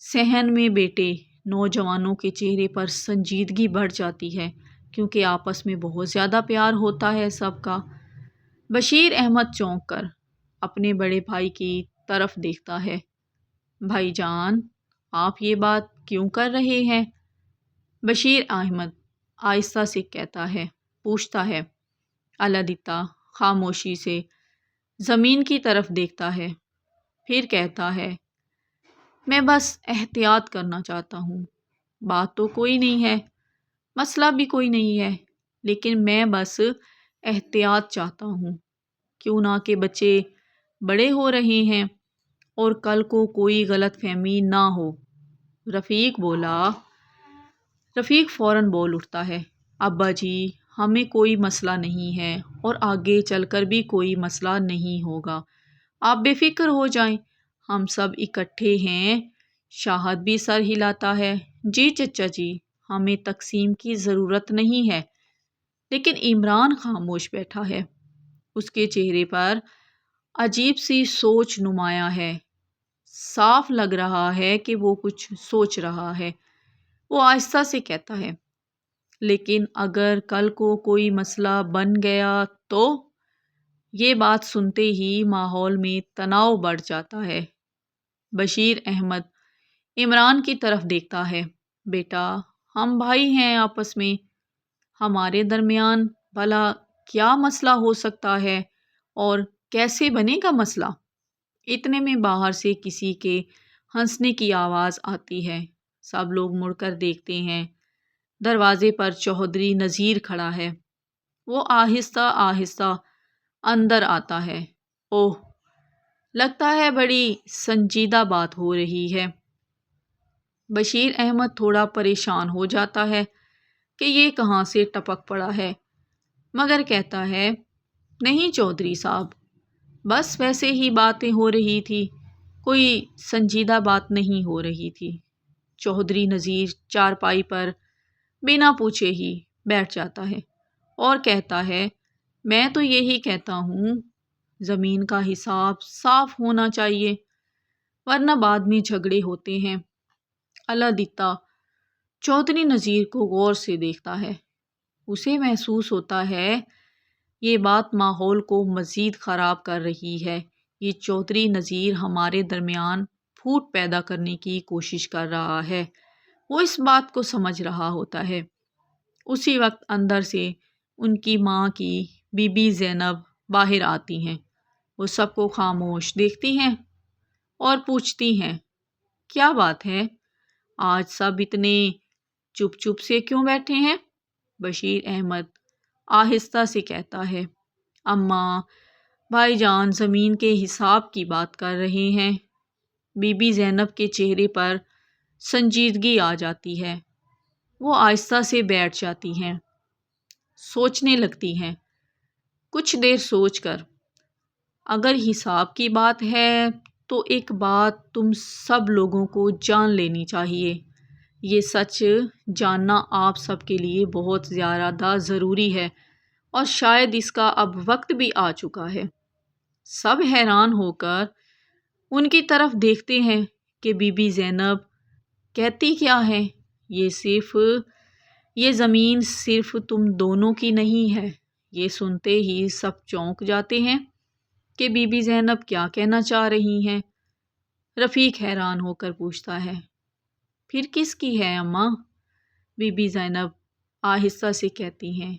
صحن میں بیٹے نوجوانوں کے چہرے پر سنجیدگی بڑھ جاتی ہے کیونکہ آپس میں بہت زیادہ پیار ہوتا ہے سب کا۔ بشیر احمد چونک کر اپنے بڑے بھائی کی طرف دیکھتا ہے۔ بھائی جان، آپ یہ بات کیوں کر رہے ہیں؟ بشیر احمد آہستہ سے پوچھتا ہے۔ الادتہ خاموشی سے زمین کی طرف دیکھتا ہے، پھر کہتا ہے، میں بس احتیاط کرنا چاہتا ہوں۔ بات تو کوئی نہیں ہے، مسئلہ بھی کوئی نہیں ہے، لیکن میں بس احتیاط چاہتا ہوں، کیوں نہ کہ بچے بڑے ہو رہے ہیں اور کل کو کوئی غلط فہمی نہ ہو۔ رفیق فوراً بول اٹھتا ہے، ابا جی، ہمیں کوئی مسئلہ نہیں ہے اور آگے چل کر بھی کوئی مسئلہ نہیں ہوگا، آپ بے فکر ہو جائیں، ہم سب اکٹھے ہیں۔ شاہد بھی سر ہلاتا ہے، جی چچا جی، ہمیں تقسیم کی ضرورت نہیں ہے۔ لیکن عمران خاموش بیٹھا ہے، اس کے چہرے پر عجیب سی سوچ نمایاں ہے، صاف لگ رہا ہے کہ وہ کچھ سوچ رہا ہے۔ وہ آہستہ سے کہتا ہے، لیکن اگر کل کو کوئی مسئلہ بن گیا تو؟ یہ بات سنتے ہی ماحول میں تناؤ بڑھ جاتا ہے۔ بشیر احمد عمران کی طرف دیکھتا ہے، بیٹا، ہم بھائی ہیں آپس میں، ہمارے درمیان بھلا کیا مسئلہ ہو سکتا ہے اور کیسے بنے گا مسئلہ؟ اتنے میں باہر سے کسی کے ہنسنے کی آواز آتی ہے، سب لوگ مڑ کر دیکھتے ہیں۔ دروازے پر چودھری نذیر کھڑا ہے، وہ آہستہ آہستہ اندر آتا ہے۔ اوہ، لگتا ہے بڑی سنجیدہ بات ہو رہی ہے۔ بشیر احمد تھوڑا پریشان ہو جاتا ہے کہ یہ کہاں سے ٹپک پڑا ہے، مگر کہتا ہے، نہیں چودھری صاحب، بس ویسے ہی باتیں ہو رہی تھی، کوئی سنجیدہ بات نہیں ہو رہی تھی۔ چودھری نذیر چارپائی پر بنا پوچھے ہی بیٹھ جاتا ہے اور کہتا ہے، میں تو یہی کہتا ہوں، زمین کا حساب صاف ہونا چاہیے، ورنہ بعد میں جھگڑے ہوتے ہیں۔ الادتہ چودھری نذیر کو غور سے دیکھتا ہے، اسے محسوس ہوتا ہے یہ بات ماحول کو مزید خراب کر رہی ہے، یہ چودھری نذیر ہمارے درمیان پھوٹ پیدا کرنے کی کوشش کر رہا ہے۔ وہ اس بات کو سمجھ رہا ہوتا ہے۔ اسی وقت اندر سے ان کی ماں کی بی بی زینب باہر آتی ہیں، وہ سب کو خاموش دیکھتی ہیں اور پوچھتی ہیں، کیا بات ہے، آج سب اتنے چپ چپ سے کیوں بیٹھے ہیں؟ بشیر احمد آہستہ سے کہتا ہے، اماں، بھائی جان زمین کے حساب کی بات کر رہے ہیں۔ بی بی زینب کے چہرے پر سنجیدگی آ جاتی ہے، وہ آہستہ سے بیٹھ جاتی ہیں، سوچنے لگتی ہیں۔ کچھ دیر سوچ کر، اگر حساب کی بات ہے تو ایک بات تم سب لوگوں کو جان لینی چاہیے، یہ سچ جاننا آپ سب کے لیے بہت زیادہ ضروری ہے اور شاید اس کا اب وقت بھی آ چکا ہے۔ سب حیران ہو کر ان کی طرف دیکھتے ہیں کہ بی بی زینب کہتی کیا ہے، یہ زمین صرف تم دونوں کی نہیں ہے۔ یہ سنتے ہی سب چونک جاتے ہیں کہ بی بی زینب کیا کہنا چاہ رہی ہیں۔ رفیق حیران ہو کر پوچھتا ہے، پھر کس کی ہے اماں؟ بی بی زینب آہستہ سے کہتی ہیں،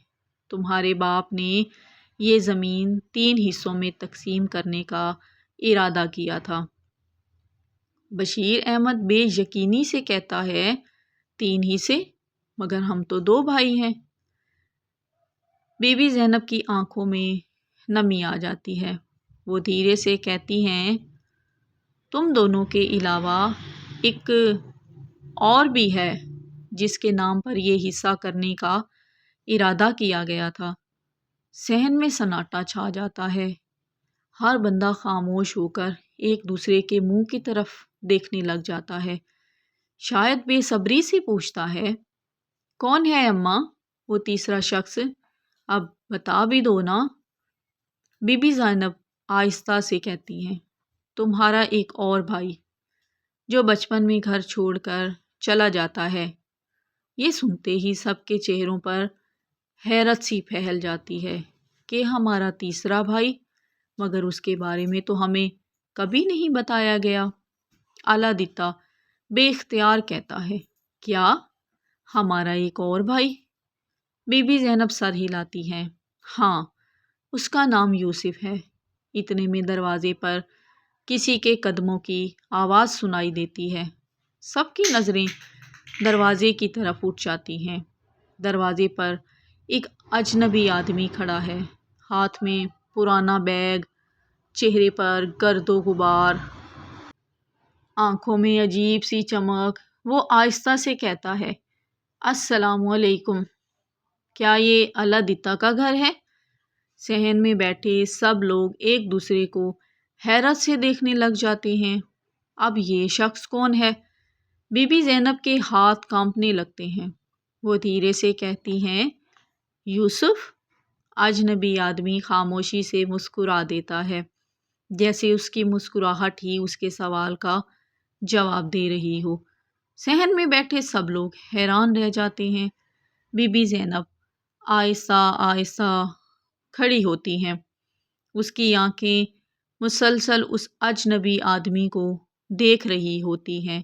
تمہارے باپ نے یہ زمین 3 حصوں میں تقسیم کرنے کا ارادہ کیا تھا۔ بشیر احمد بے یقینی سے کہتا ہے، 3 حصے؟ مگر ہم تو 2 بھائی ہیں۔ بی بی زینب کی آنکھوں میں نمی آ جاتی ہے، وہ دھیرے سے کہتی ہیں، تم دونوں کے علاوہ ایک اور بھی ہے جس کے نام پر یہ حصہ کرنے کا ارادہ کیا گیا تھا۔ صحن میں سناٹا چھا جاتا ہے، ہر بندہ خاموش ہو کر ایک دوسرے کے منہ کی طرف دیکھنے لگ جاتا ہے۔ شاید بے صبری سے پوچھتا ہے، کون ہے اماں وہ تیسرا شخص؟ اب بتا بھی دو نا۔ بی بی زینب آہستہ سے کہتی ہیں، تمہارا ایک اور بھائی جو بچپن میں گھر چھوڑ کر چلا جاتا ہے۔ یہ سنتے ہی سب کے چہروں پر حیرت سی پھیل جاتی ہے کہ ہمارا تیسرا بھائی، مگر اس کے بارے میں تو ہمیں کبھی نہیں بتایا گیا۔ آلادتہ بے اختیار کہتا ہے، کیا ہمارا ایک اور بھائی؟ بی بی زینب سر ہلاتی ہیں، ہاں، اس کا نام یوسف ہے۔ اتنے میں دروازے پر کسی کے قدموں کی آواز سنائی دیتی ہے۔ سب کی نظریں دروازے کی طرف اٹھ جاتی ہیں۔ دروازے پر ایک اجنبی آدمی کھڑا ہے، ہاتھ میں پرانا بیگ، چہرے پر گرد و غبار، آنکھوں میں عجیب سی چمک۔ وہ آہستہ سے کہتا ہے، السلام علیکم، کیا یہ آلادتہ کا گھر ہے؟ صحن میں بیٹھے سب لوگ ایک دوسرے کو حیرت سے دیکھنے لگ جاتے ہیں۔ اب یہ شخص کون ہے؟ بی بی زینب کے ہاتھ کانپنے لگتے ہیں۔ وہ دھیرے سے کہتی ہیں، یوسف۔ اجنبی آدمی خاموشی سے مسکرا دیتا ہے، جیسے اس کی مسکراہٹ ہی اس کے سوال کا جواب دے رہی ہو۔ صحن میں بیٹھے سب لوگ حیران رہ جاتے ہیں۔ بی بی زینب آہستہ آہستہ کھڑی ہوتی ہیں۔ اس کی آنکھیں مسلسل اس اجنبی آدمی کو دیکھ رہی ہوتی ہیں۔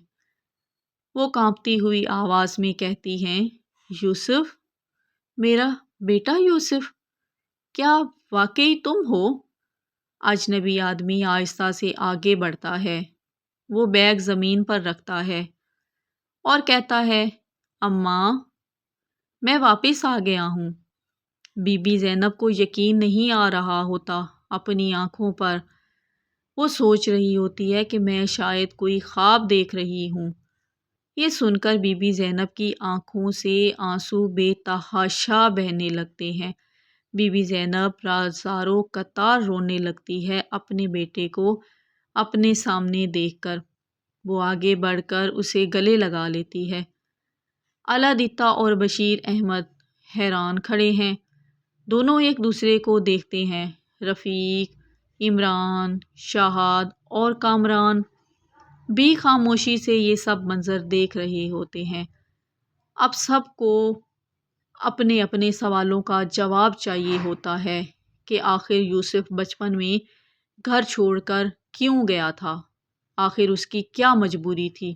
وہ کانپتی ہوئی آواز میں کہتی ہیں، یوسف، میرا بیٹا یوسف، کیا واقعی تم ہو؟ اجنبی آدمی آہستہ سے آگے بڑھتا ہے۔ وہ بیگ زمین پر رکھتا ہے اور کہتا ہے، اماں، میں واپس آ گیا ہوں۔ بی بی زینب کو یقین نہیں آ رہا ہوتا اپنی آنکھوں پر۔ وہ سوچ رہی ہوتی ہے کہ میں شاید کوئی خواب دیکھ رہی ہوں۔ یہ سن کر بی بی زینب کی آنکھوں سے آنسو بے تحاشا بہنے لگتے ہیں۔ بی بی زینب رازدارو قطار رونے لگتی ہے اپنے بیٹے کو اپنے سامنے دیکھ کر۔ وہ آگے بڑھ کر اسے گلے لگا لیتی ہے۔ آلادتہ اور بشیر احمد حیران کھڑے ہیں۔ دونوں ایک دوسرے کو دیکھتے ہیں۔ رفیق، عمران، شہاد اور کامران بھی خاموشی سے یہ سب منظر دیکھ رہے ہوتے ہیں۔ اب سب کو اپنے اپنے سوالوں کا جواب چاہیے ہوتا ہے کہ آخر یوسف بچپن میں گھر چھوڑ کر کیوں گیا تھا؟ آخر اس کی کیا مجبوری تھی؟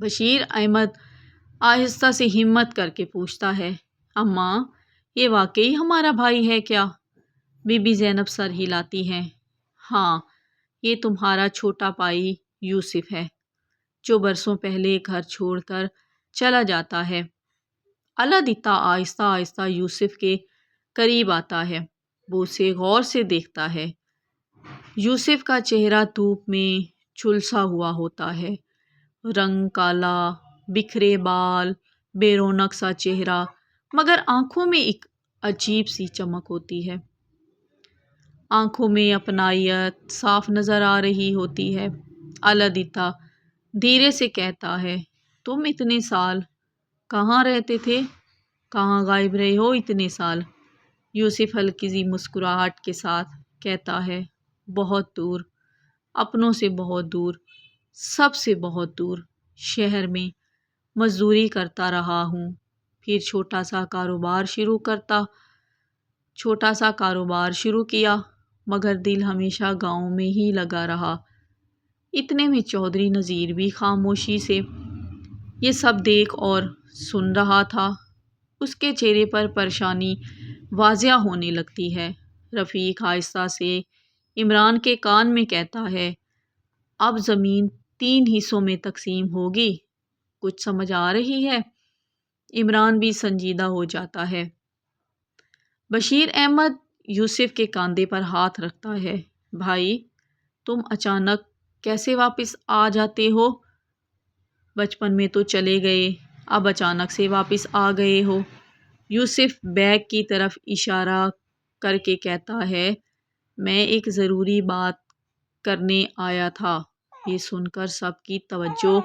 بشیر احمد آہستہ سے ہمت کر کے پوچھتا ہے، اماں، یہ واقعی ہمارا بھائی ہے کیا؟ بی بی زینب سر ہلاتی ہیں، ہاں، یہ تمہارا چھوٹا بھائی یوسف ہے، جو برسوں پہلے گھر چھوڑ کر چلا جاتا ہے۔ آلادتہ آہستہ آہستہ یوسف کے قریب آتا ہے۔ وہ اسے غور سے دیکھتا ہے۔ یوسف کا چہرہ دھوپ میں جھلسا ہوا ہوتا ہے، رنگ کالا، بکھرے بال، بے رونق سا چہرہ، مگر آنکھوں میں ایک عجیب سی چمک ہوتی ہے۔ آنکھوں میں اپنائیت صاف نظر آ رہی ہوتی ہے۔ آلادتہ دھیرے سے کہتا ہے، تم اتنے سال کہاں رہتے تھے؟ کہاں غائب رہے ہو اتنے سال؟ یوسف ہلکی سی مسکراہٹ کے ساتھ کہتا ہے، بہت دور، اپنوں سے بہت دور، سب سے بہت دور، شہر میں مزدوری کرتا رہا ہوں، پھر چھوٹا سا کاروبار شروع کیا، مگر دل ہمیشہ گاؤں میں ہی لگا رہا۔ اتنے میں چودھری نذیر بھی خاموشی سے یہ سب دیکھ اور سن رہا تھا۔ اس کے چہرے پر پریشانی واضح ہونے لگتی ہے۔ رفیق آہستہ سے عمران کے کان میں کہتا ہے، اب زمین 3 حصوں میں تقسیم ہوگی، کچھ سمجھ آ رہی ہے؟ عمران بھی سنجیدہ ہو جاتا ہے۔ بشیر احمد یوسف کے کاندھے پر ہاتھ رکھتا ہے، بھائی، تم اچانک کیسے واپس آ جاتے ہو؟ بچپن میں تو چلے گئے، اب اچانک سے واپس آ گئے ہو۔ یوسف بیگ کی طرف اشارہ کر کے کہتا ہے، میں ایک ضروری بات کرنے آیا تھا۔ یہ سن کر سب کی توجہ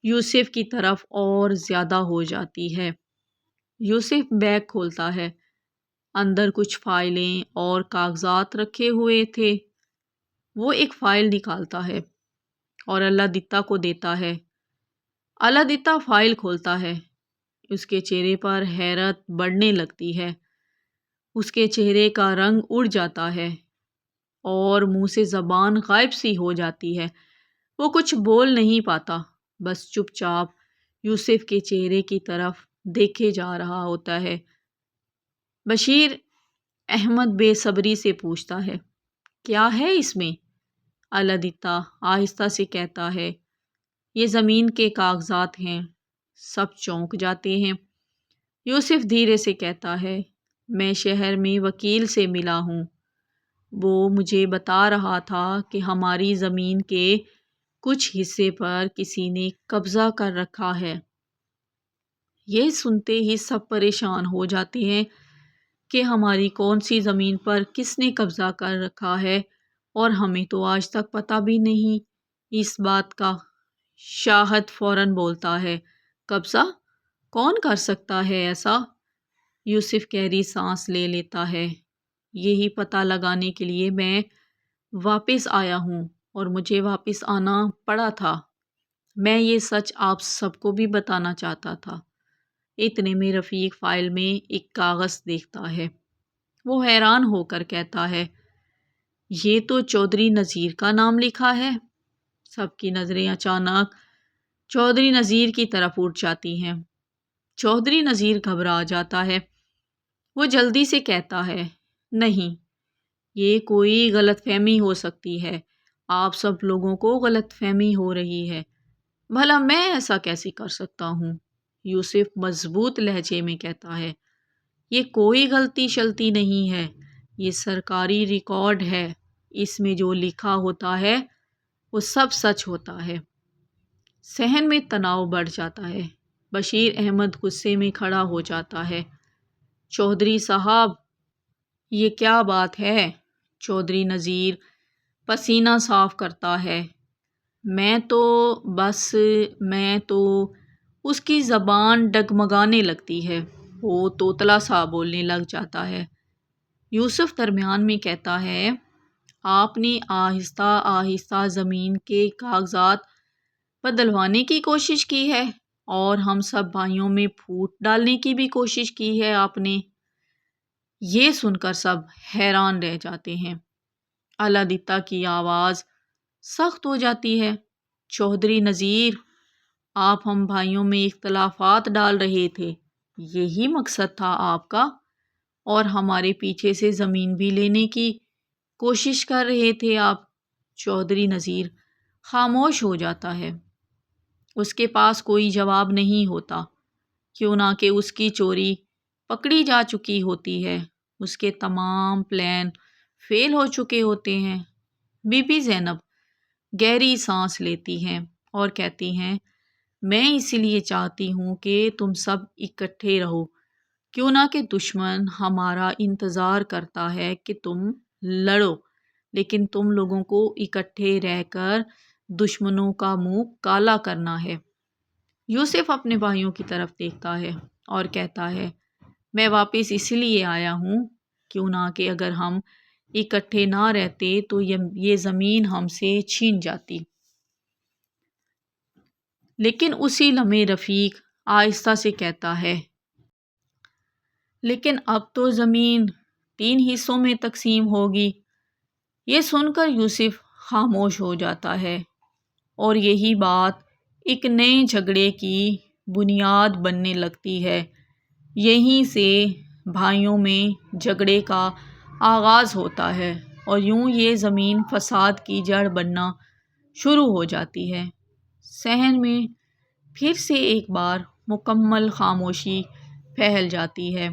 یوسف کی طرف اور زیادہ ہو جاتی ہے۔ یوسف بیگ کھولتا ہے۔ اندر کچھ فائلیں اور کاغذات رکھے ہوئے تھے۔ وہ ایک فائل نکالتا ہے اور اللہ کو دیتا ہے۔ اللہ فائل کھولتا ہے۔ اس کے چہرے پر حیرت بڑھنے لگتی ہے۔ اس کے چہرے کا رنگ اڑ جاتا ہے اور منہ سے زبان غائب سی ہو جاتی ہے۔ وہ کچھ بول نہیں پاتا، بس چپ چاپ یوسف کے چہرے کی طرف دیکھے جا رہا ہوتا ہے۔ بشیر احمد بے صبری سے پوچھتا ہے، کیا ہے اس میں؟ اللہ آہستہ سے کہتا ہے، یہ زمین کے کاغذات ہیں۔ سب چونک جاتے ہیں۔ یوسف دھیرے سے کہتا ہے، میں شہر میں وکیل سے ملا ہوں۔ وہ مجھے بتا رہا تھا کہ ہماری زمین کے کچھ حصے پر کسی نے قبضہ کر رکھا ہے۔ یہ سنتے ہی سب پریشان ہو جاتے ہیں کہ ہماری کون سی زمین پر کس نے قبضہ کر رکھا ہے، اور ہمیں تو آج تک پتہ بھی نہیں اس بات کا۔ شاہد فوراً بولتا ہے، قبضہ؟ کون کر سکتا ہے ایسا؟ یوسف گہری سانس لے لیتا ہے، یہی پتہ لگانے کے لیے میں واپس آیا ہوں، اور مجھے واپس آنا پڑا تھا۔ میں یہ سچ آپ سب کو بھی بتانا چاہتا تھا۔ اتنے میں رفیق فائل میں ایک کاغذ دیکھتا ہے۔ وہ حیران ہو کر کہتا ہے، یہ تو چودھری نذیر کا نام لکھا ہے۔ سب کی نظریں اچانک چودھری نذیر کی طرف اٹھ جاتی ہیں۔ چودھری نذیر گھبرا جاتا ہے۔ وہ جلدی سے کہتا ہے، نہیں، یہ کوئی غلط فہمی ہو سکتی ہے۔ آپ سب لوگوں کو غلط فہمی ہو رہی ہے۔ بھلا میں ایسا کیسے کر سکتا ہوں؟ یوسف مضبوط لہجے میں کہتا ہے، یہ کوئی غلطی شلطی نہیں ہے، یہ سرکاری ریکارڈ ہے۔ اس میں جو لکھا ہوتا ہے وہ سب سچ ہوتا ہے۔ صحن میں تناؤ بڑھ جاتا ہے۔ بشیر احمد غصے میں کھڑا ہو جاتا ہے، چودھری صاحب، یہ کیا بات ہے؟ چودھری نذیر پسینہ صاف کرتا ہے، میں تو اس کی زبان ڈگمگانے لگتی ہے۔ وہ توتلا سا بولنے لگ جاتا ہے۔ یوسف درمیان میں کہتا ہے، آپ نے آہستہ آہستہ زمین کے کاغذات بدلوانے کی کوشش کی ہے، اور ہم سب بھائیوں میں پھوٹ ڈالنے کی بھی کوشش کی ہے آپ نے۔ یہ سن کر سب حیران رہ جاتے ہیں۔ اللہ کی آواز سخت ہو جاتی ہے، چودھری نذیر، آپ ہم بھائیوں میں اختلافات ڈال رہے تھے، یہی مقصد تھا آپ کا؟ اور ہمارے پیچھے سے زمین بھی لینے کی کوشش کر رہے تھے آپ؟ چودھری نذیر خاموش ہو جاتا ہے۔ اس کے پاس کوئی جواب نہیں ہوتا، کیوں نہ کہ اس کی چوری پکڑی جا چکی ہوتی ہے۔ اس کے تمام پلان فیل ہو چکے ہوتے ہیں۔ بی بی زینب گہری سانس لیتی ہیں اور کہتی ہیں، میں اسی لیے چاہتی ہوں کہ تم سب اکٹھے رہو، کیوں نہ کہ دشمن ہمارا انتظار کرتا ہے کہ تم لڑو، لیکن تم لوگوں کو اکٹھے رہ کر دشمنوں کا منہ کالا کرنا ہے۔ یوسف اپنے بھائیوں کی طرف دیکھتا ہے اور کہتا ہے، میں واپس اسی لیے آیا ہوں، کیوں نہ کہ اگر ہم اکٹھے نہ رہتے تو یہ زمین ہم سے چھین جاتی۔ لیکن اسی لمحے رفیق آہستہ سے کہتا ہے، لیکن اب تو زمین 3 حصوں میں تقسیم ہوگی۔ یہ سن کر یوسف خاموش ہو جاتا ہے، اور یہی بات ایک نئے جھگڑے کی بنیاد بننے لگتی ہے۔ یہیں سے بھائیوں میں جھگڑے کا آغاز ہوتا ہے، اور یوں یہ زمین فساد کی جڑ بننا شروع ہو جاتی ہے۔ صحن میں پھر سے ایک بار مکمل خاموشی پھیل جاتی ہے۔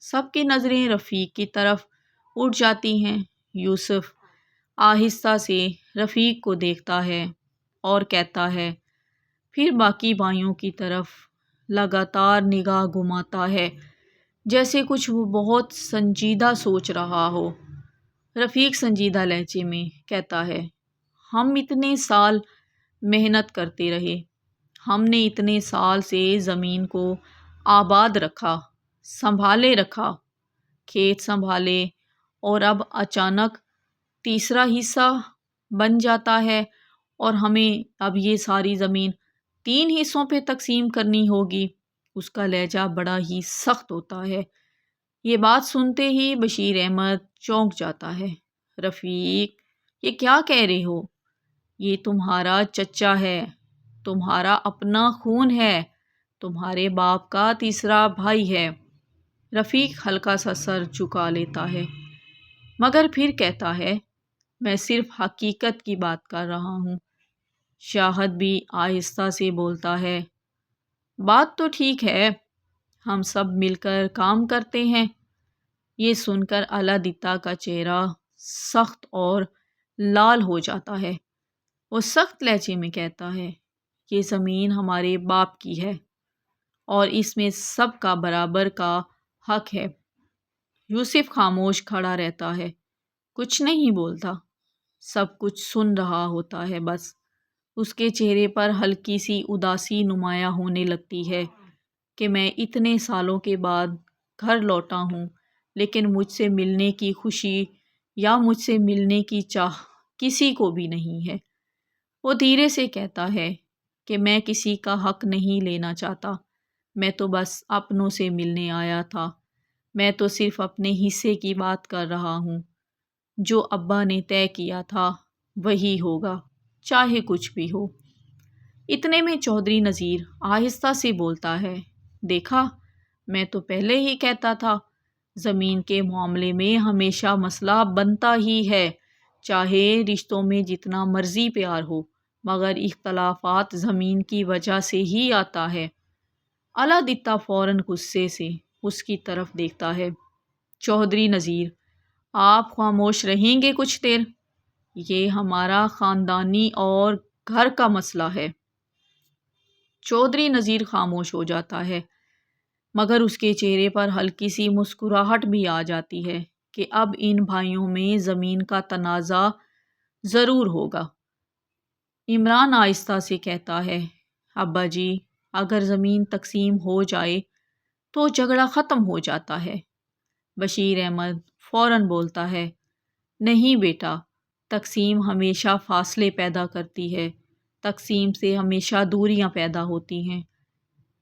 سب کی نظریں رفیق کی طرف اٹھ جاتی ہیں۔ یوسف آہستہ سے رفیق کو دیکھتا ہے اور کہتا ہے، پھر باقی بھائیوں کی طرف لگاتار نگاہ گھماتا ہے، جیسے کچھ وہ بہت سنجیدہ سوچ رہا ہو۔ رفیق سنجیدہ لہجے میں کہتا ہے، ہم اتنے سال محنت کرتے رہے، ہم نے اتنے سال سے زمین کو آباد رکھا، سنبھالے رکھا، کھیت سنبھالے، اور اب اچانک تیسرا حصہ بن جاتا ہے اور ہمیں اب یہ ساری زمین 3 حصوں پہ تقسیم کرنی ہوگی۔ اس کا لہجہ بڑا ہی سخت ہوتا ہے۔ یہ بات سنتے ہی بشیر احمد چونک جاتا ہے۔ رفیق، یہ کیا کہہ رہے ہو؟ یہ تمہارا چچا ہے، تمہارا اپنا خون ہے، تمہارے باپ کا تیسرا بھائی ہے۔ رفیق ہلکا سا سر جھکا لیتا ہے، مگر پھر کہتا ہے، میں صرف حقیقت کی بات کر رہا ہوں۔ شاہد بھی آہستہ سے بولتا ہے، بات تو ٹھیک ہے، ہم سب مل کر کام کرتے ہیں۔ یہ سن کر الادتہ کا چہرہ سخت اور لال ہو جاتا ہے۔ وہ سخت لہجے میں کہتا ہے، یہ زمین ہمارے باپ کی ہے اور اس میں سب کا برابر کا حق ہے۔ یوسف خاموش کھڑا رہتا ہے، کچھ نہیں بولتا، سب کچھ سن رہا ہوتا ہے بس۔ اس کے چہرے پر ہلکی سی اداسی نمایاں ہونے لگتی ہے کہ میں اتنے سالوں کے بعد گھر لوٹا ہوں، لیکن مجھ سے ملنے کی خوشی یا مجھ سے ملنے کی چاہ کسی کو بھی نہیں ہے۔ وہ دھیرے سے کہتا ہے کہ میں کسی کا حق نہیں لینا چاہتا، میں تو بس اپنوں سے ملنے آیا تھا، میں تو صرف اپنے حصے کی بات کر رہا ہوں۔ جو ابا نے طے کیا تھا وہی ہوگا، چاہے کچھ بھی ہو۔ اتنے میں چودھری نذیر آہستہ سے بولتا ہے، دیکھا، میں تو پہلے ہی کہتا تھا، زمین کے معاملے میں ہمیشہ مسئلہ بنتا ہی ہے، چاہے رشتوں میں جتنا مرضی پیار ہو، مگر اختلافات زمین کی وجہ سے ہی آتا ہے۔ الادتہ فوراً غصے سے اس کی طرف دیکھتا ہے۔ چودھری نذیر، آپ خاموش رہیں گے کچھ دیر؟ یہ ہمارا خاندانی اور گھر کا مسئلہ ہے۔ چودھری نذیر خاموش ہو جاتا ہے، مگر اس کے چہرے پر ہلکی سی مسکراہٹ بھی آ جاتی ہے کہ اب ان بھائیوں میں زمین کا تنازع ضرور ہوگا۔ عمران آہستہ سے کہتا ہے، ابا جی، اگر زمین تقسیم ہو جائے تو جھگڑا ختم ہو جاتا ہے۔ بشیر احمد فوراً بولتا ہے، نہیں بیٹا، تقسیم ہمیشہ فاصلے پیدا کرتی ہے، تقسیم سے ہمیشہ دوریاں پیدا ہوتی ہیں۔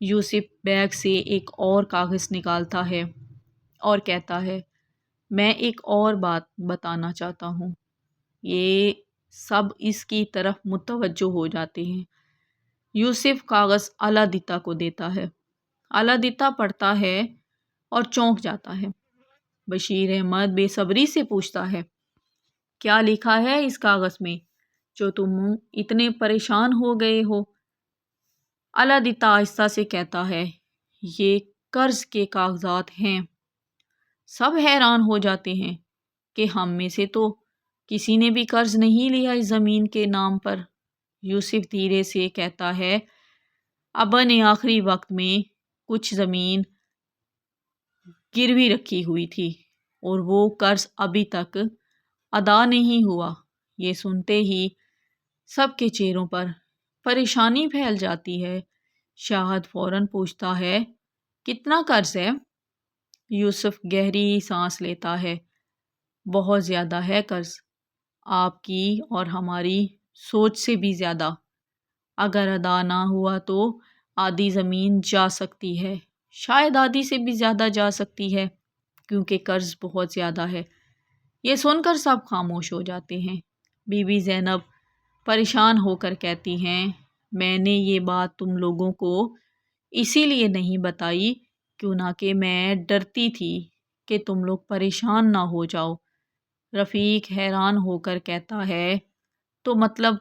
یوسف بیگ سے ایک اور کاغذ نکالتا ہے اور کہتا ہے، میں ایک اور بات بتانا چاہتا ہوں۔ یہ سب اس کی طرف متوجہ ہو جاتے ہیں۔ یوسف کاغذ الادتہ کو دیتا ہے۔ الادتہ پڑھتا ہے اور چونک جاتا ہے۔ بشیر احمد بے صبری سے پوچھتا ہے، کیا لکھا ہے اس کاغذ میں جو تم اتنے پریشان ہو گئے ہو؟ الادتہ آہستہ سے کہتا ہے، یہ قرض کے کاغذات ہیں۔ سب حیران ہو جاتے ہیں کہ ہم میں سے تو کسی نے بھی قرض نہیں لیا اس زمین کے نام پر۔ یوسف دھیرے سے کہتا ہے، ابا نے آخری وقت میں کچھ زمین گروی رکھی ہوئی تھی اور وہ قرض ابھی تک ادا نہیں ہوا۔ یہ سنتے ہی سب کے چہروں پر پریشانی پھیل جاتی ہے۔ شاہد فوراً پوچھتا ہے، کتنا قرض ہے؟ یوسف گہری سانس لیتا ہے، بہت زیادہ ہے قرض، آپ کی اور ہماری سوچ سے بھی زیادہ۔ اگر ادا نہ ہوا تو آدھی زمین جا سکتی ہے، شاید آدھی سے بھی زیادہ جا سکتی ہے، کیونکہ قرض بہت زیادہ ہے۔ یہ سن کر سب خاموش ہو جاتے ہیں۔ بی بی زینب پریشان ہو کر کہتی ہیں، میں نے یہ بات تم لوگوں کو اسی لیے نہیں بتائی کیوں نہ کہ میں ڈرتی تھی کہ تم لوگ پریشان نہ ہو جاؤ۔ رفیق حیران ہو کر کہتا ہے، تو مطلب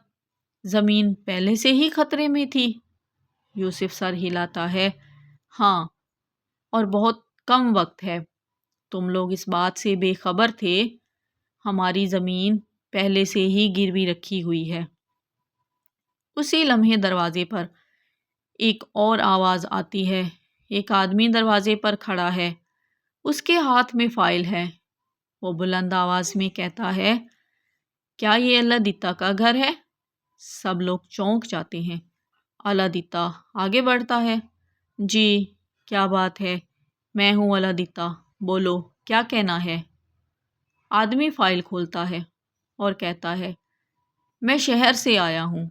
زمین پہلے سے ہی خطرے میں تھی؟ یوسف سر ہلاتا ہے، ہاں، اور بہت کم وقت ہے، تم لوگ اس بات سے بے خبر تھے، ہماری زمین پہلے سے ہی گروی رکھی ہوئی ہے۔ اسی لمحے دروازے پر ایک اور آواز آتی ہے۔ ایک آدمی دروازے پر کھڑا ہے، اس کے ہاتھ میں فائل ہے۔ وہ بلند آواز میں کہتا ہے، کیا یہ الادتہ کا گھر ہے؟ سب لوگ چونک جاتے ہیں۔ الادتہ آگے بڑھتا ہے، جی، کیا بات ہے؟ میں ہوں الادتہ، بولو کیا کہنا ہے؟ آدمی فائل کھولتا ہے اور کہتا ہے، میں شہر سے آیا ہوں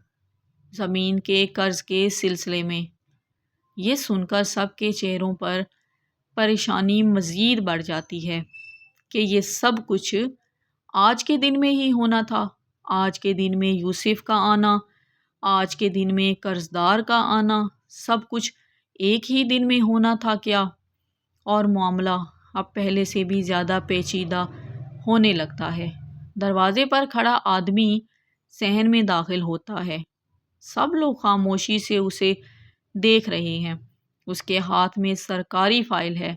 زمین کے قرض کے سلسلے میں۔ یہ سن کر سب کے چہروں پر پریشانی مزید بڑھ جاتی ہے کہ یہ سب کچھ آج کے دن میں ہی ہونا تھا۔ آج کے دن میں یوسف کا آنا، آج کے دن میں قرضدار کا آنا، سب کچھ ایک ہی دن میں ہونا تھا کیا؟ اور معاملہ اب پہلے سے بھی زیادہ پیچیدہ ہونے لگتا ہے۔ دروازے پر کھڑا آدمی صحن میں داخل ہوتا ہے۔ سب لوگ خاموشی سے اسے دیکھ رہے ہیں۔ اس کے ہاتھ میں سرکاری فائل ہے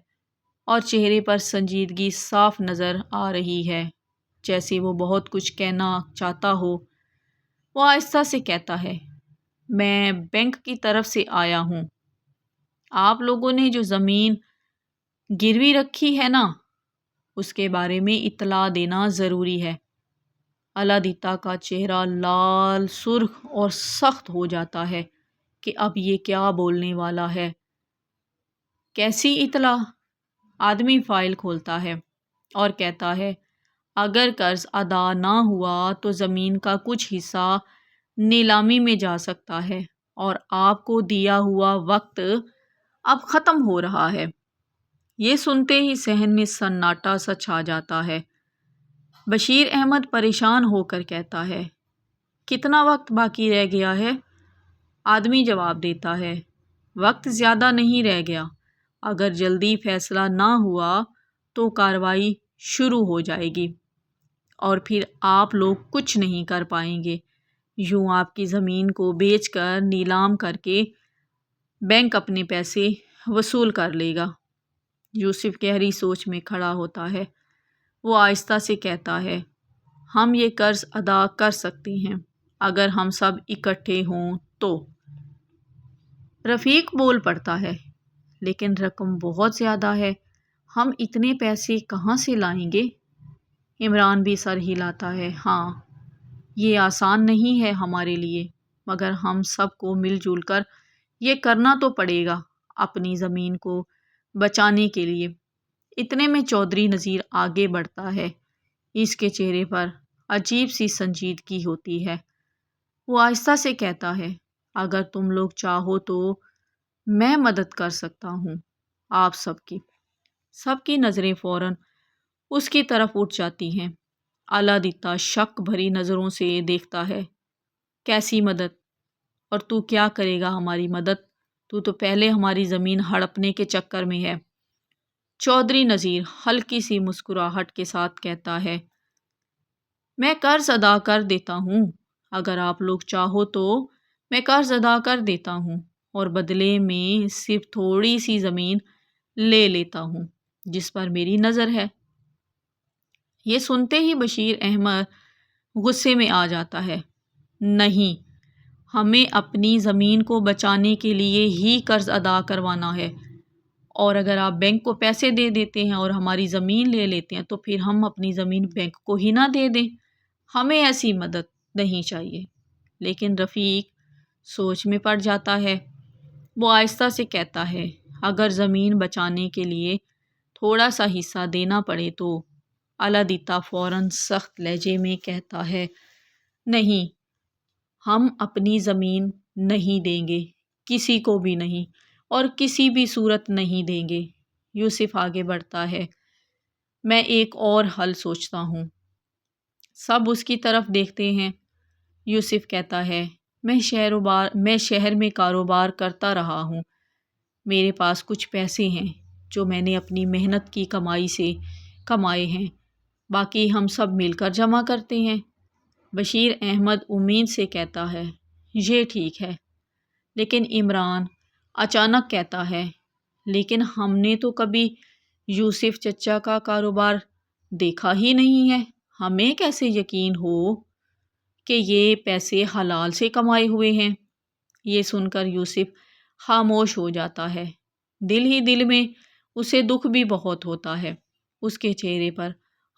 اور چہرے پر سنجیدگی صاف نظر آ رہی ہے، جیسے وہ بہت کچھ کہنا چاہتا ہو۔ وہ آہستہ سے کہتا ہے، میں بینک کی طرف سے آیا ہوں۔ آپ لوگوں نے جو زمین گروی رکھی ہے نا، اس کے بارے میں اطلاع دینا ضروری ہے۔ الادیتا کا چہرہ لال سرخ اور سخت ہو جاتا ہے کہ اب یہ کیا بولنے والا ہے۔ کیسی اطلاع؟ آدمی فائل کھولتا ہے اور کہتا ہے، اگر قرض ادا نہ ہوا تو زمین کا کچھ حصہ نیلامی میں جا سکتا ہے اور آپ کو دیا ہوا وقت اب ختم ہو رہا ہے۔ یہ سنتے ہی صحن میں سناٹا سا چھا جاتا ہے۔ بشیر احمد پریشان ہو کر کہتا ہے، کتنا وقت باقی رہ گیا ہے؟ آدمی جواب دیتا ہے، وقت زیادہ نہیں رہ گیا۔ اگر جلدی فیصلہ نہ ہوا تو کارروائی شروع ہو جائے گی اور پھر آپ لوگ کچھ نہیں کر پائیں گے۔ یوں آپ کی زمین کو بیچ کر نیلام کر کے بینک اپنے پیسے وصول کر لے گا۔ یوسف گہری سوچ میں کھڑا ہوتا ہے۔ وہ آہستہ سے کہتا ہے، ہم یہ قرض ادا کر سکتے ہیں اگر ہم سب اکٹھے ہوں تو۔ رفیق بول پڑتا ہے، لیکن رقم بہت زیادہ ہے، ہم اتنے پیسے کہاں سے لائیں گے؟ عمران بھی سر ہلاتا ہے، ہاں، یہ آسان نہیں ہے ہمارے لیے، مگر ہم سب کو مل جل کر یہ کرنا تو پڑے گا اپنی زمین کو بچانے کے لیے۔ اتنے میں چودھری نذیر آگے بڑھتا ہے۔ اس کے چہرے پر عجیب سی سنجیدگی ہوتی ہے۔ وہ آہستہ سے کہتا ہے، اگر تم لوگ چاہو تو میں مدد کر سکتا ہوں آپ سب کی۔ سب کی نظریں فوراً اس کی طرف اٹھ جاتی ہیں۔ الادیتا شک بھری نظروں سے دیکھتا ہے، کیسی مدد؟ اور تو کیا کرے گا ہماری مدد؟ تو پہلے ہماری زمین ہڑپنے کے چکر میں ہے۔ چودھری نذیر ہلکی سی مسکراہٹ کے ساتھ کہتا ہے، میں قرض ادا کر دیتا ہوں، اگر آپ لوگ چاہو تو میں قرض ادا کر دیتا ہوں اور بدلے میں صرف تھوڑی سی زمین لے لیتا ہوں جس پر میری نظر ہے۔ یہ سنتے ہی بشیر احمد غصے میں آ جاتا ہے، نہیں، ہمیں اپنی زمین کو بچانے کے لیے ہی قرض ادا کروانا ہے، اور اگر آپ بینک کو پیسے دے دیتے ہیں اور ہماری زمین لے لیتے ہیں تو پھر ہم اپنی زمین بینک کو ہی نہ دے دیں۔ ہمیں ایسی مدد نہیں چاہیے۔ لیکن رفیق سوچ میں پڑ جاتا ہے۔ وہ آہستہ سے کہتا ہے، اگر زمین بچانے کے لیے تھوڑا سا حصہ دینا پڑے تو؟ الادیتا فوراً سخت لہجے میں کہتا ہے، نہیں، ہم اپنی زمین نہیں دیں گے، کسی کو بھی نہیں، اور کسی بھی صورت نہیں دیں گے۔ یوسف آگے بڑھتا ہے، میں ایک اور حل سوچتا ہوں۔ سب اس کی طرف دیکھتے ہیں۔ یوسف کہتا ہے، میں شہر میں کاروبار کرتا رہا ہوں، میرے پاس کچھ پیسے ہیں جو میں نے اپنی محنت کی کمائی سے کمائے ہیں، باقی ہم سب مل کر جمع کرتے ہیں۔ بشیر احمد امید سے کہتا ہے، یہ ٹھیک ہے، لیکن عمران اچانک کہتا ہے، لیکن ہم نے تو کبھی یوسف چچا کا کاروبار دیکھا ہی نہیں ہے، ہمیں کیسے یقین ہو کہ یہ پیسے حلال سے کمائے ہوئے ہیں؟ یہ سن کر یوسف خاموش ہو جاتا ہے۔ دل ہی دل میں اسے دکھ بھی بہت ہوتا ہے۔ اس کے چہرے پر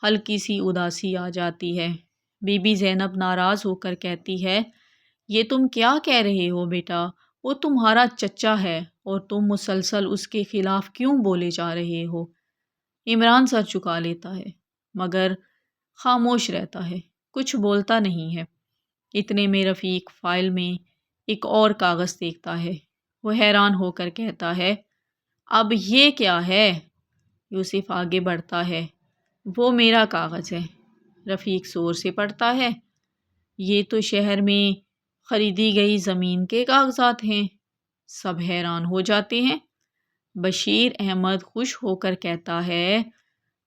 ہلکی سی اداسی آ جاتی ہے۔ بی بی زینب ناراض ہو کر کہتی ہے، یہ تم کیا کہہ رہے ہو بیٹا؟ وہ تمہارا چچا ہے اور تم مسلسل اس کے خلاف کیوں بولے جا رہے ہو؟ عمران سر چکا لیتا ہے مگر خاموش رہتا ہے، کچھ بولتا نہیں ہے۔ اتنے میں رفیق فائل میں ایک اور کاغذ دیکھتا ہے۔ وہ حیران ہو کر کہتا ہے، اب یہ کیا ہے؟ یوسف آگے بڑھتا ہے، وہ میرا کاغذ ہے۔ رفیق زور سے پڑھتا ہے، یہ تو شہر میں خریدی گئی زمین کے کاغذات ہیں۔ سب حیران ہو جاتے ہیں۔ بشیر احمد خوش ہو کر کہتا ہے،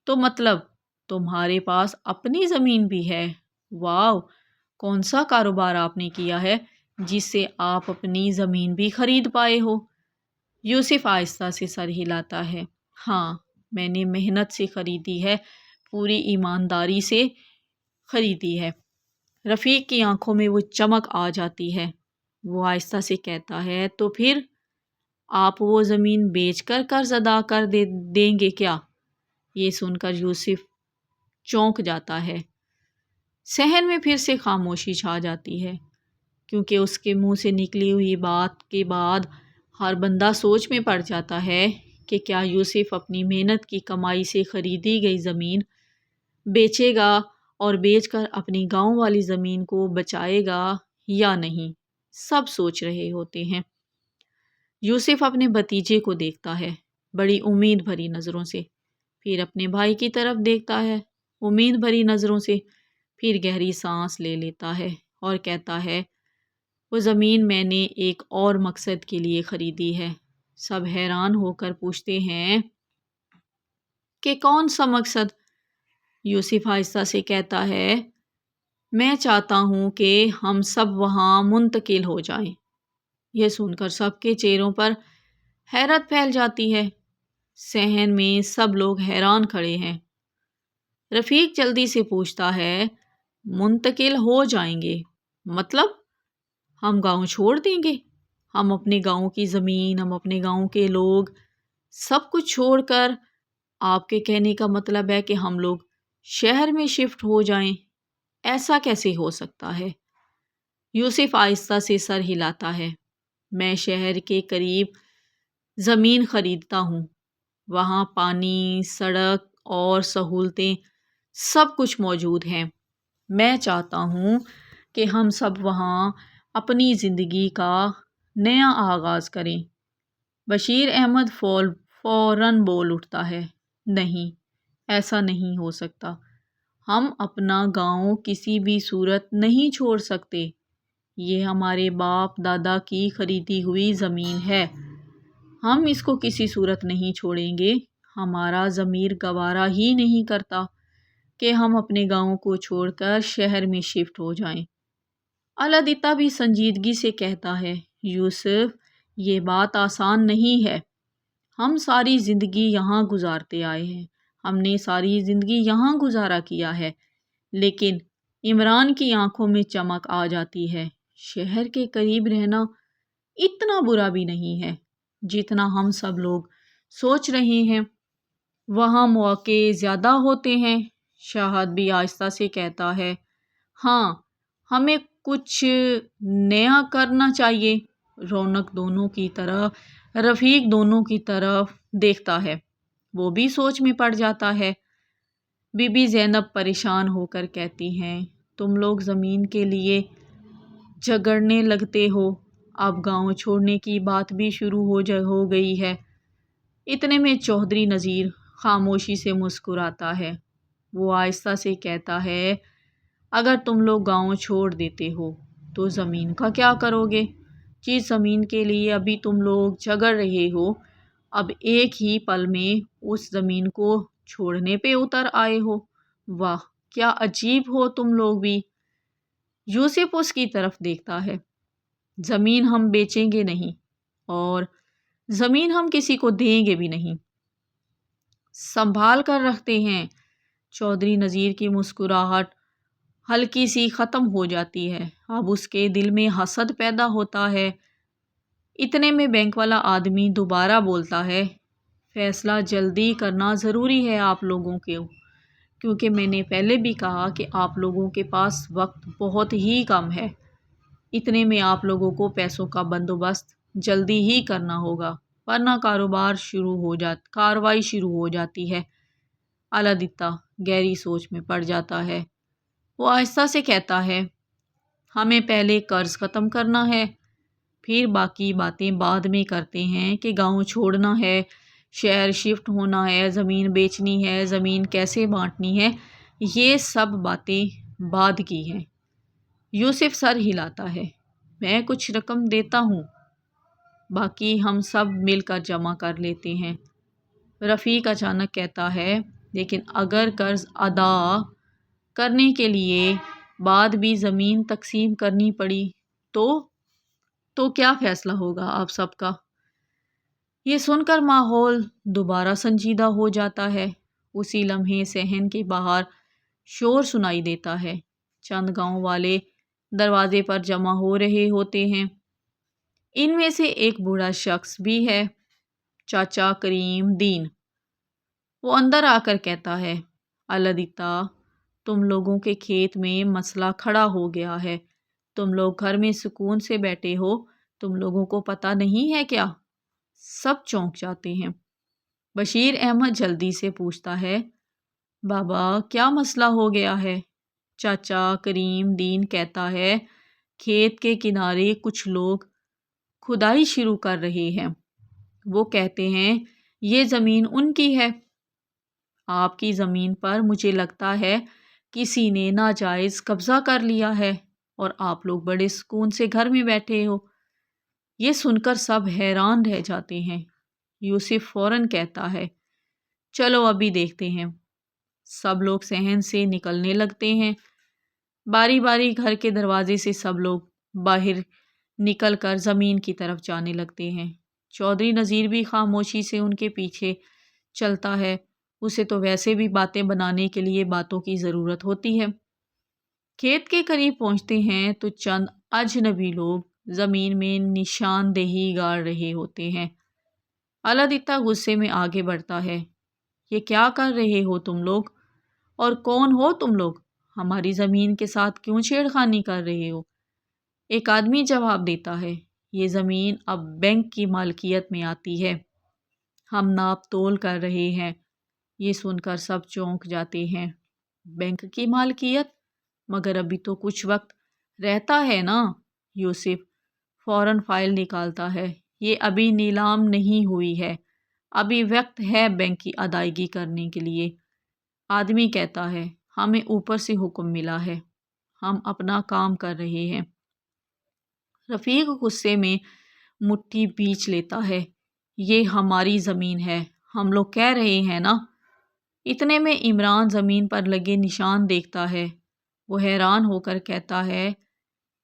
تو مطلب تمہارے پاس اپنی زمین بھی ہے؟ واو، کون سا کاروبار آپ نے کیا ہے جس سے آپ اپنی زمین بھی خرید پائے ہو؟ یوسف آہستہ سے سر ہلاتا ہے، ہاں، میں نے محنت سے خریدی ہے، پوری ایمانداری سے خریدی ہے۔ رفیق کی آنکھوں میں وہ چمک آ جاتی ہے۔ وہ آہستہ سے کہتا ہے، تو پھر آپ وہ زمین بیچ کر قرض ادا کر دیں گے کیا؟ یہ سن کر یوسف چونک جاتا ہے۔ صحن میں پھر سے خاموشی چھا جاتی ہے، کیونکہ اس کے منہ سے نکلی ہوئی بات کے بعد ہر بندہ سوچ میں پڑ جاتا ہے کہ کیا یوسف اپنی محنت کی کمائی سے خریدی گئی زمین بیچے گا اور بیچ کر اپنی گاؤں والی زمین کو بچائے گا یا نہیں؟ سب سوچ رہے ہوتے ہیں۔ یوسف اپنے بھتیجے کو دیکھتا ہے بڑی امید بھری نظروں سے، پھر اپنے بھائی کی طرف دیکھتا ہے امید بھری نظروں سے، پھر گہری سانس لے لیتا ہے اور کہتا ہے، وہ زمین میں نے ایک اور مقصد کے لیے خریدی ہے۔ سب حیران ہو کر پوچھتے ہیں کہ کون سا مقصد؟ یوسف آہستہ سے کہتا ہے، میں چاہتا ہوں کہ ہم سب وہاں منتقل ہو جائیں۔ یہ سن کر سب کے چہروں پر حیرت پھیل جاتی ہے۔ صحن میں سب لوگ حیران کھڑے ہیں۔ رفیق جلدی سے پوچھتا ہے، منتقل ہو جائیں گے مطلب ہم گاؤں چھوڑ دیں گے؟ ہم اپنے گاؤں کی زمین، ہم اپنے گاؤں کے لوگ سب کچھ چھوڑ کر، آپ کے کہنے کا مطلب ہے کہ ہم لوگ شہر میں شفٹ ہو جائیں؟ ایسا کیسے ہو سکتا ہے؟ یوسف آہستہ سے سر ہلاتا ہے، میں شہر کے قریب زمین خریدتا ہوں، وہاں پانی، سڑک اور سہولتیں سب کچھ موجود ہیں۔ میں چاہتا ہوں کہ ہم سب وہاں اپنی زندگی کا نیا آغاز کریں۔ بشیر احمد فوراً بول اٹھتا ہے، نہیں، ایسا نہیں ہو سکتا، ہم اپنا گاؤں کسی بھی صورت نہیں چھوڑ سکتے، یہ ہمارے باپ دادا کی خریدی ہوئی زمین ہے، ہم اس کو کسی صورت نہیں چھوڑیں گے، ہمارا ضمیر گوارا ہی نہیں کرتا کہ ہم اپنے گاؤں کو چھوڑ کر شہر میں شفٹ ہو جائیں۔ الادتہ بھی سنجیدگی سے کہتا ہے، یوسف، یہ بات آسان نہیں ہے، ہم ساری زندگی یہاں گزارتے آئے ہیں، ہم نے ساری زندگی یہاں گزارا کیا ہے، لیکن عمران کی آنکھوں میں چمک آ جاتی ہے، شہر کے قریب رہنا اتنا برا بھی نہیں ہے جتنا ہم سب لوگ سوچ رہے ہیں، وہاں مواقع زیادہ ہوتے ہیں۔ شاہد بھی آہستہ سے کہتا ہے، ہاں، ہمیں کچھ نیا کرنا چاہیے۔ رفیق دونوں کی طرف دیکھتا ہے، وہ بھی سوچ میں پڑ جاتا ہے۔ بی بی زینب پریشان ہو کر کہتی ہیں، تم لوگ زمین کے لیے جھگڑنے لگتے ہو، اب گاؤں چھوڑنے کی بات بھی شروع ہو گئی ہے۔ اتنے میں چودھری نذیر خاموشی سے مسکراتا ہے۔ وہ آہستہ سے کہتا ہے، اگر تم لوگ گاؤں چھوڑ دیتے ہو تو زمین کا کیا کرو گے؟ جس زمین کے لیے ابھی تم لوگ جھگڑ رہے ہو، اب ایک ہی پل میں اس زمین کو چھوڑنے پہ اتر آئے ہو۔ واہ، کیا عجیب ہو تم لوگ بھی۔ یوسف اس کی طرف دیکھتا ہے، زمین ہم بیچیں گے نہیں اور زمین ہم کسی کو دیں گے بھی نہیں، سنبھال کر رکھتے ہیں۔ چودھری نذیر کی مسکراہٹ ہلکی سی ختم ہو جاتی ہے، اب اس کے دل میں حسد پیدا ہوتا ہے۔ اتنے میں بینک والا آدمی دوبارہ بولتا ہے، فیصلہ جلدی کرنا ضروری ہے آپ لوگوں کے، کیونکہ میں نے پہلے بھی کہا کہ آپ لوگوں کے پاس وقت بہت ہی کم ہے، اتنے میں آپ لوگوں کو پیسوں کا بندوبست جلدی ہی کرنا ہوگا، ورنہ کارروائی شروع ہو جاتی ہے۔ الادتہ گہری سوچ میں پڑ جاتا ہے۔ وہ آہستہ سے کہتا ہے، ہمیں پہلے قرض ختم کرنا ہے، پھر باقی باتیں بعد میں کرتے ہیں کہ گاؤں چھوڑنا ہے، شہر شفٹ ہونا ہے، زمین بیچنی ہے، زمین کیسے بانٹنی ہے، یہ سب باتیں بعد کی ہیں۔ یوسف سر ہلاتا ہے۔ میں کچھ رقم دیتا ہوں، باقی ہم سب مل کر جمع کر لیتے ہیں۔ رفیق اچانک کہتا ہے، لیکن اگر قرض ادا کرنے کے لیے بعد بھی زمین تقسیم کرنی پڑی تو کیا فیصلہ ہوگا آپ سب کا؟ یہ سن کر ماحول دوبارہ سنجیدہ ہو جاتا ہے۔ اسی لمحے صحن کے باہر شور سنائی دیتا ہے۔ چند گاؤں والے دروازے پر جمع ہو رہے ہوتے ہیں۔ ان میں سے ایک بوڑھا شخص بھی ہے، چاچا کریم دین۔ وہ اندر آ کر کہتا ہے، الادیتا، تم لوگوں کے کھیت میں مسئلہ کھڑا ہو گیا ہے۔ تم لوگ گھر میں سکون سے بیٹھے ہو، تم لوگوں کو پتہ نہیں ہے کیا؟ سب چونک جاتے ہیں۔ بشیر احمد جلدی سے پوچھتا ہے، بابا کیا مسئلہ ہو گیا ہے؟ چاچا کریم دین کہتا ہے، کھیت کے کنارے کچھ لوگ کھدائی شروع کر رہے ہیں۔ وہ کہتے ہیں یہ زمین ان کی ہے۔ آپ کی زمین پر مجھے لگتا ہے کسی نے ناجائز قبضہ کر لیا ہے اور آپ لوگ بڑے سکون سے گھر میں بیٹھے ہو۔ یہ سن کر سب حیران رہ جاتے ہیں۔ یوسف فوراً کہتا ہے، چلو ابھی دیکھتے ہیں۔ سب لوگ صحن سے نکلنے لگتے ہیں۔ باری باری گھر کے دروازے سے سب لوگ باہر نکل کر زمین کی طرف جانے لگتے ہیں۔ چودھری نذیر بھی خاموشی سے ان کے پیچھے چلتا ہے۔ اسے تو ویسے بھی باتیں بنانے کے لیے باتوں کی ضرورت ہوتی ہے۔ کھیت کے قریب پہنچتے ہیں تو چند اجنبی لوگ زمین میں نشاندہی گاڑ رہے ہوتے ہیں۔ الادیتا غصے میں آگے بڑھتا ہے، یہ کیا کر رہے ہو تم لوگ؟ اور کون ہو تم لوگ؟ ہماری زمین کے ساتھ کیوں چھیڑخانی کر رہے ہو؟ ایک آدمی جواب دیتا ہے، یہ زمین اب بینک کی مالکیت میں آتی ہے، ہم ناپ تول کر رہے ہیں۔ یہ سن کر سب چونک جاتے ہیں۔ بینک کی مالکیت؟ مگر ابھی تو کچھ وقت رہتا ہے نا؟ یوسف فوراً فائل نکالتا ہے، یہ ابھی نیلام نہیں ہوئی ہے، ابھی وقت ہے بینک کی ادائیگی کرنے کے لیے۔ آدمی کہتا ہے، ہمیں اوپر سے حکم ملا ہے، ہم اپنا کام کر رہے ہیں۔ رفیق غصے میں مٹھی بیچ لیتا ہے، یہ ہماری زمین ہے، ہم لوگ کہہ رہے ہیں نا۔ اتنے میں عمران زمین پر لگے نشان دیکھتا ہے۔ وہ حیران ہو کر کہتا ہے،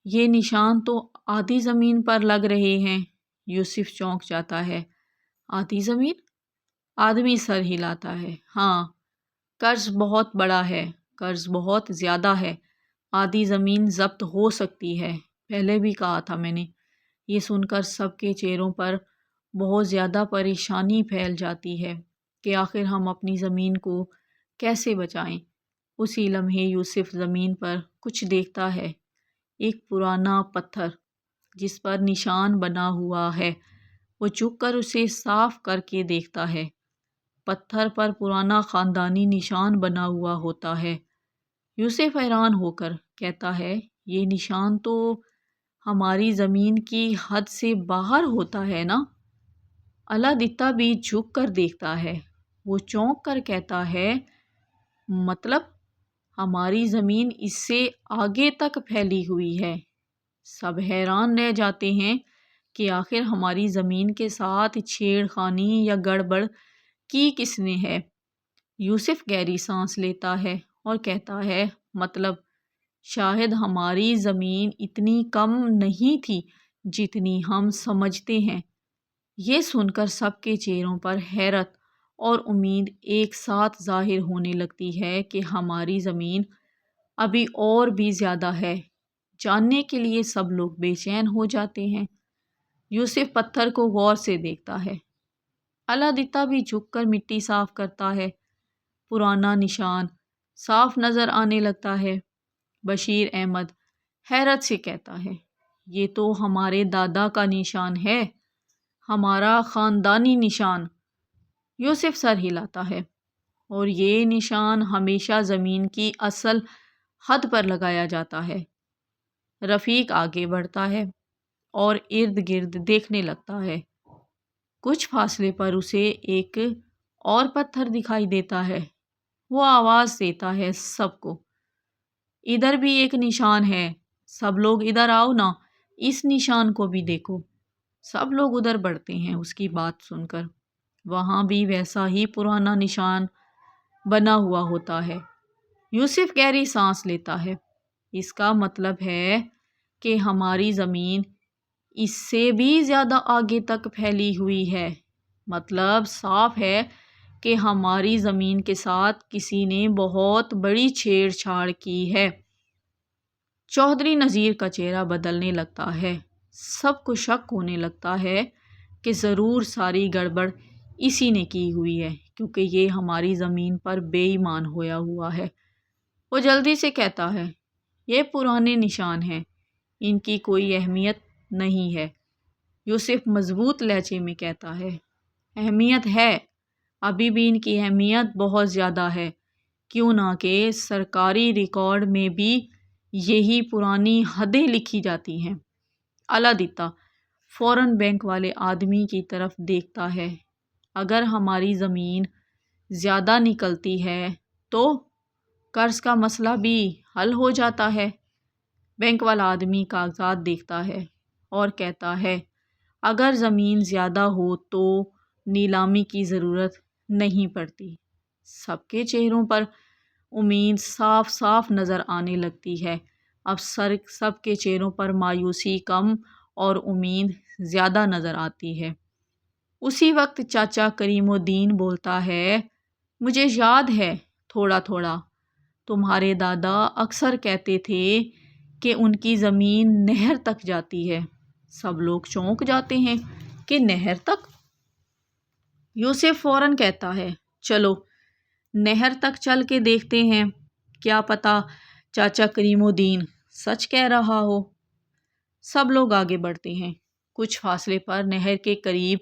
یہ نشان تو آدھی زمین پر لگ رہے ہیں۔ یوسف چونک جاتا ہے، آدھی زمین؟ آدمی سر ہلاتا ہے، ہاں، قرض بہت بڑا ہے، قرض بہت زیادہ ہے، آدھی زمین ضبط ہو سکتی ہے، پہلے بھی کہا تھا میں نے۔ یہ سن کر سب کے چہروں پر بہت زیادہ پریشانی پھیل جاتی ہے کہ آخر ہم اپنی زمین کو کیسے بچائیں۔ اسی لمحے یوسف زمین پر کچھ دیکھتا ہے، ایک پرانا پتھر جس پر نشان بنا ہوا ہے۔ وہ جھک کر اسے صاف کر کے دیکھتا ہے۔ پتھر پر پرانا خاندانی نشان بنا ہوا ہوتا ہے۔ یوسف حیران ہو کر کہتا ہے، یہ نشان تو ہماری زمین کی حد سے باہر ہوتا ہے نا؟ الادیتا بھی جھک کر دیکھتا ہے۔ وہ چونک کر کہتا ہے، مطلب ہماری زمین اس سے آگے تک پھیلی ہوئی ہے۔ سب حیران رہ جاتے ہیں کہ آخر ہماری زمین کے ساتھ چھیڑ خانی یا گڑبڑ کی کس نے ہے۔ یوسف گہری سانس لیتا ہے اور کہتا ہے، مطلب شاید ہماری زمین اتنی کم نہیں تھی جتنی ہم سمجھتے ہیں۔ یہ سن کر سب کے چہروں پر حیرت اور امید ایک ساتھ ظاہر ہونے لگتی ہے کہ ہماری زمین ابھی اور بھی زیادہ ہے۔ جاننے کے لیے سب لوگ بے چین ہو جاتے ہیں۔ یوسف پتھر کو غور سے دیکھتا ہے۔ الادیتا بھی جھک کر مٹی صاف کرتا ہے۔ پرانا نشان صاف نظر آنے لگتا ہے۔ بشیر احمد حیرت سے کہتا ہے، یہ تو ہمارے دادا کا نشان ہے، ہمارا خاندانی نشان۔ یوسف سر ہلاتا ہے، اور یہ نشان ہمیشہ زمین کی اصل حد پر لگایا جاتا ہے۔ رفیق آگے بڑھتا ہے اور ارد گرد دیکھنے لگتا ہے۔ کچھ فاصلے پر اسے ایک اور پتھر دکھائی دیتا ہے۔ وہ آواز دیتا ہے سب کو، ادھر بھی ایک نشان ہے، سب لوگ ادھر آؤ نا، اس نشان کو بھی دیکھو۔ سب لوگ ادھر بڑھتے ہیں اس کی بات سن کر۔ وہاں بھی ویسا ہی پرانا نشان بنا ہوا ہوتا ہے۔ یوسف گہری سانس لیتا ہے۔ اس کا مطلب ہے کہ ہماری زمین اس سے بھی زیادہ آگے تک پھیلی ہوئی ہے۔ مطلب صاف ہے کہ ہماری زمین کے ساتھ کسی نے بہت بڑی چھیڑ چھاڑ کی ہے۔ چودھری نذیر کا چہرہ بدلنے لگتا ہے۔ سب کو شک ہونے لگتا ہے کہ ضرور ساری گڑبڑ اسی نے کی ہوئی ہے، کیونکہ یہ ہماری زمین پر بے ایمان ہویا ہوا ہے۔ وہ جلدی سے کہتا ہے، یہ پرانے نشان ہیں، ان کی کوئی اہمیت نہیں ہے۔ یوسف مضبوط لہجے میں کہتا ہے، اہمیت ہے، ابھی بھی ان کی اہمیت بہت زیادہ ہے، کیوں نہ کہ سرکاری ریکارڈ میں بھی یہی پرانی حدیں لکھی جاتی ہیں۔ الادتہ فوراً بینک والے آدمی کی طرف دیکھتا ہے۔ اگر ہماری زمین زیادہ نکلتی ہے تو قرض کا مسئلہ بھی حل ہو جاتا ہے۔ بینک والا آدمی کاغذات دیکھتا ہے اور کہتا ہے، اگر زمین زیادہ ہو تو نیلامی کی ضرورت نہیں پڑتی۔ سب کے چہروں پر امید صاف صاف نظر آنے لگتی ہے۔ اب سب کے چہروں پر مایوسی کم اور امید زیادہ نظر آتی ہے۔ اسی وقت چاچا کریم الدین بولتا ہے، مجھے یاد ہے تھوڑا تھوڑا، تمہارے دادا اکثر کہتے تھے کہ ان کی زمین نہر تک جاتی ہے۔ سب لوگ چونک جاتے ہیں کہ نہر تک؟ یوسف فوراً کہتا ہے، چلو نہر تک چل کے دیکھتے ہیں، کیا پتہ چاچا کریم الدین سچ کہہ رہا ہو۔ سب لوگ آگے بڑھتے ہیں۔ کچھ فاصلے پر نہر کے قریب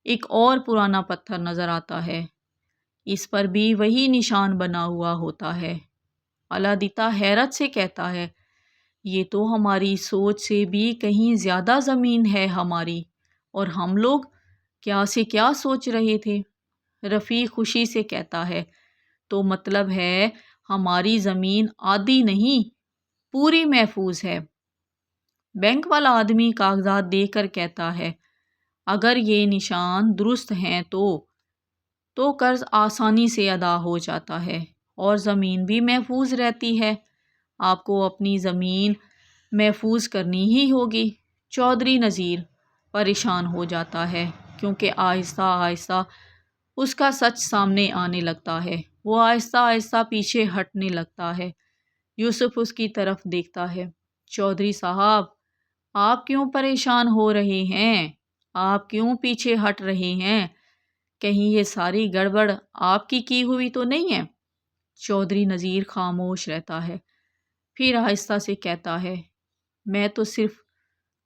ایک اور پرانا پتھر نظر آتا ہے۔ اس پر بھی وہی نشان بنا ہوا ہوتا ہے۔ الادتہ حیرت سے کہتا ہے، یہ تو ہماری سوچ سے بھی کہیں زیادہ زمین ہے ہماری، اور ہم لوگ کیا سے کیا سوچ رہے تھے۔ رفیق خوشی سے کہتا ہے، تو مطلب ہے ہماری زمین آدھی نہیں، پوری محفوظ ہے۔ بینک والا آدمی کاغذات دیکھ کر کہتا ہے، اگر یہ نشان درست ہیں تو قرض آسانی سے ادا ہو جاتا ہے اور زمین بھی محفوظ رہتی ہے۔ آپ کو اپنی زمین محفوظ کرنی ہی ہوگی۔ چودھری نذیر پریشان ہو جاتا ہے، کیونکہ آہستہ آہستہ اس کا سچ سامنے آنے لگتا ہے۔ وہ آہستہ آہستہ پیچھے ہٹنے لگتا ہے۔ یوسف اس کی طرف دیکھتا ہے، چودھری صاحب، آپ کیوں پریشان ہو رہے ہیں؟ آپ کیوں پیچھے ہٹ رہے ہیں؟ کہیں یہ ساری گڑبڑ آپ کی ہوئی تو نہیں ہے؟ چودھری نذیر خاموش رہتا ہے، پھر آہستہ سے کہتا ہے، میں تو صرف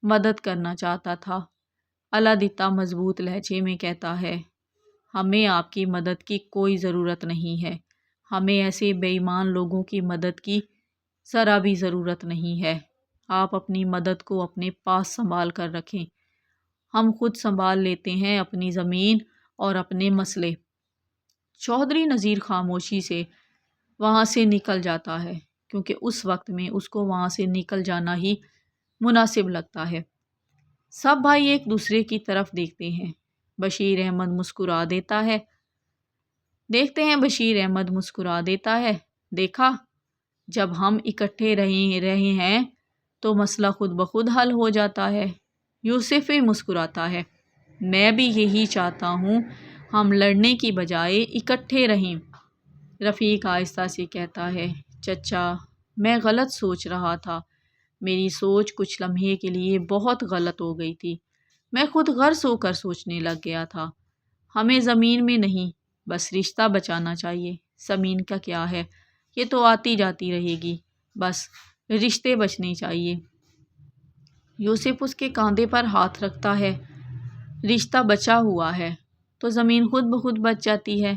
مدد کرنا چاہتا تھا۔ الادتہ مضبوط لہجے میں کہتا ہے، ہمیں آپ کی مدد کی کوئی ضرورت نہیں ہے، ہمیں ایسے بے ایمان لوگوں کی مدد کی ذرا بھی ضرورت نہیں ہے۔ آپ اپنی مدد کو اپنے پاس سنبھال کر رکھیں، ہم خود سنبھال لیتے ہیں اپنی زمین اور اپنے مسئلے۔ چودھری نذیر خاموشی سے وہاں سے نکل جاتا ہے، کیونکہ اس وقت میں اس کو وہاں سے نکل جانا ہی مناسب لگتا ہے۔ سب بھائی ایک دوسرے کی طرف دیکھتے ہیں۔ بشیر احمد مسکرا دیتا ہے۔ بشیر احمد مسکرا دیتا ہے، دیکھا، جب ہم اکٹھے رہے ہیں تو مسئلہ خود بخود حل ہو جاتا ہے۔ یوسف بھی مسکراتا ہے، میں بھی یہی چاہتا ہوں، ہم لڑنے کی بجائے اکٹھے رہیں۔ رفیق آہستہ سے کہتا ہے، چچا، میں غلط سوچ رہا تھا، میری سوچ کچھ لمحے کے لیے بہت غلط ہو گئی تھی، میں خود غرض ہو کر سوچنے لگ گیا تھا۔ ہمیں زمین میں نہیں، بس رشتہ بچانا چاہیے۔ زمین کا کیا ہے، یہ تو آتی جاتی رہے گی، بس رشتے بچنے چاہیے۔ یوسف اس کے کاندھے پر ہاتھ رکھتا ہے، رشتہ بچا ہوا ہے تو زمین خود بخود بچ جاتی ہے۔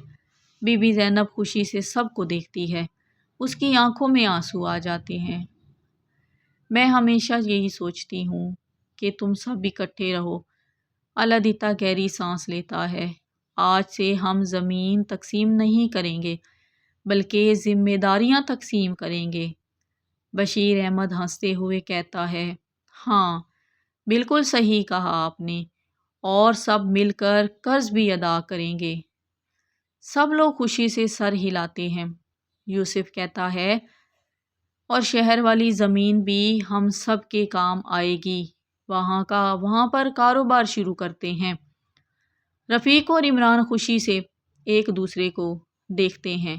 بی بی زینب خوشی سے سب کو دیکھتی ہے، اس کی آنکھوں میں آنسو آ جاتے ہیں۔ میں ہمیشہ یہی سوچتی ہوں کہ تم سب اکٹھے رہو۔ الادیتا گہری سانس لیتا ہے۔ آج سے ہم زمین تقسیم نہیں کریں گے بلکہ ذمہ داریاں تقسیم کریں گے۔ بشیر احمد ہنستے ہوئے کہتا ہے، ہاں بالکل صحیح کہا آپ نے، اور سب مل کر قرض بھی ادا کریں گے۔ سب لوگ خوشی سے سر ہلاتے ہیں۔ یوسف کہتا ہے، اور شہر والی زمین بھی ہم سب کے کام آئے گی، وہاں پر کاروبار شروع کرتے ہیں۔ رفیق اور عمران خوشی سے ایک دوسرے کو دیکھتے ہیں۔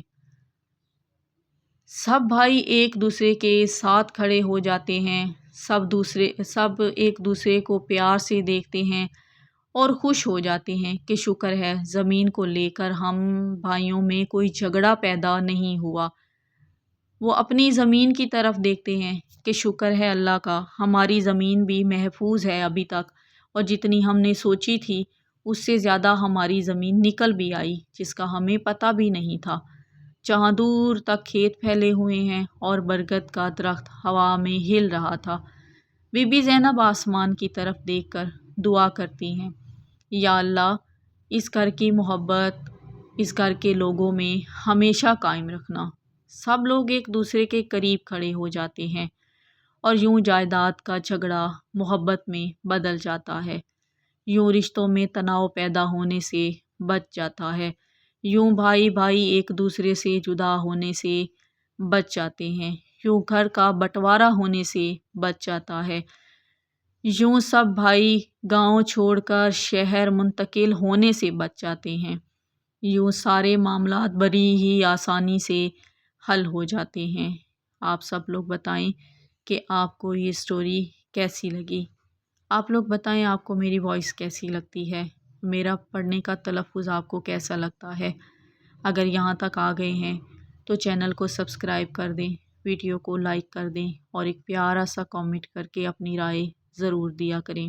سب بھائی ایک دوسرے کے ساتھ کھڑے ہو جاتے ہیں، سب ایک دوسرے کو پیار سے دیکھتے ہیں اور خوش ہو جاتے ہیں کہ شکر ہے زمین کو لے کر ہم بھائیوں میں کوئی جھگڑا پیدا نہیں ہوا۔ وہ اپنی زمین کی طرف دیکھتے ہیں کہ شکر ہے اللہ کا، ہماری زمین بھی محفوظ ہے ابھی تک، اور جتنی ہم نے سوچی تھی اس سے زیادہ ہماری زمین نکل بھی آئی، جس کا ہمیں پتہ بھی نہیں تھا۔ جہاں دور تک کھیت پھیلے ہوئے ہیں اور برگد کا درخت ہوا میں ہل رہا تھا، بی بی زینب آسمان کی طرف دیکھ کر دعا کرتی ہیں، یا اللہ اس گھر کی محبت اس گھر کے لوگوں میں ہمیشہ قائم رکھنا۔ سب لوگ ایک دوسرے کے قریب کھڑے ہو جاتے ہیں اور یوں جائیداد کا جھگڑا محبت میں بدل جاتا ہے، یوں رشتوں میں تناؤ پیدا ہونے سے بچ جاتا ہے، یوں بھائی بھائی ایک دوسرے سے جدا ہونے سے بچ جاتے ہیں، یوں گھر کا بٹوارا ہونے سے بچ جاتا ہے، یوں سب بھائی گاؤں چھوڑ کر شہر منتقل ہونے سے بچ جاتے ہیں، یوں سارے معاملات بڑی ہی آسانی سے حل ہو جاتے ہیں۔ آپ سب لوگ بتائیں کہ آپ کو یہ سٹوری کیسی لگی؟ آپ لوگ بتائیں آپ کو میری وائس کیسی لگتی ہے، میرا پڑھنے کا تلفظ آپ کو کیسا لگتا ہے؟ اگر یہاں تک آ گئے ہیں تو چینل کو سبسکرائب کر دیں، ویڈیو کو لائک کر دیں اور ایک پیارا سا کامنٹ کر کے اپنی رائے ضرور دیا کریں۔